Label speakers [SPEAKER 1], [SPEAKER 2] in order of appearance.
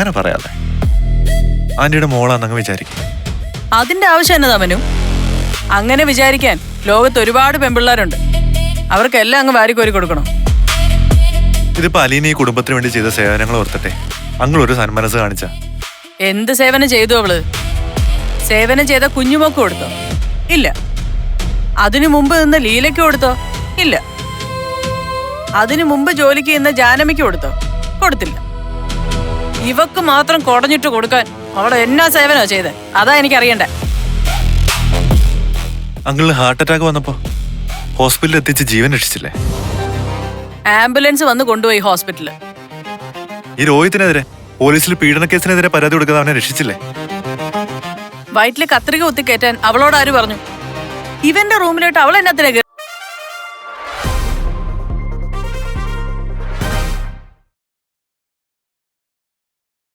[SPEAKER 1] അങ്ങനെ പറയാതെ ആന്റിയുടെ മോളാന്നങ്ങ് വിചാരിക്കും.
[SPEAKER 2] അതിന്റെ ആവശ്യം എന്നതാ മനു? അങ്ങനെ വിചാരിക്കാൻ ലോകത്ത് ഒരുപാട് പെൺപിള്ളേരുണ്ട്. അവർക്കെല്ലാം അങ്ങ് വാരിക്കോരി കൊടുക്കണം.
[SPEAKER 1] ഇതിപ്പോ അലീന ഈ കുടുംബത്തിന് വേണ്ടി ചെയ്ത സേവനങ്ങൾ ഓർത്തട്ടെ അങ്ങൾ ഒരു സന്മനസ് കാണിച്ച.
[SPEAKER 2] എന്ത് സേവനം ചെയ്തു അവള്? സേവനം ചെയ്ത കുഞ്ഞുമൊക്കെ കൊടുത്തോ? ഇല്ല. അതിനു മുമ്പ് നിന്ന് ലീലയ്ക്ക് കൊടുത്തോ? ഇല്ല. അതിനു മുമ്പ് ജോലിക്ക് ഇന്ന് ജാനമിക്ക് കൊടുത്തോ? കൊടുത്തില്ല. ഇവക്ക് മാത്രം കുടഞ്ഞിട്ട് കൊടുക്കാൻ അവളെ എന്നാ സേവനോ ചെയ്തേ? അതാ എനിക്കറിയണ്ടേ.
[SPEAKER 1] അങ്കിളിന് ഹാർട്ട് അറ്റാക്ക് വന്നപ്പോ ഹോസ്പിറ്റലിൽ എത്തിച്ച് ജീവൻ രക്ഷിച്ചില്ലേ?
[SPEAKER 2] ആംബുലൻസ് വന്ന് കൊണ്ടുപോയി ഹോസ്പിറ്റലിൽ.
[SPEAKER 1] ഈ രോഹിത്തിനെതിരെ പോലീസിൽ പീഡന കേസിനെതിരെ പരാതി കൊടുക്കാതെ അവനെ രക്ഷിച്ചില്ലേ?
[SPEAKER 2] വയറ്റില് കത്രിക കുത്തിക്കയറ്റാൻ അവളോട് ആര് പറഞ്ഞു? ഇവന്റെ റൂമിലോട്ട് അവൾ എന്നാത്തിനാ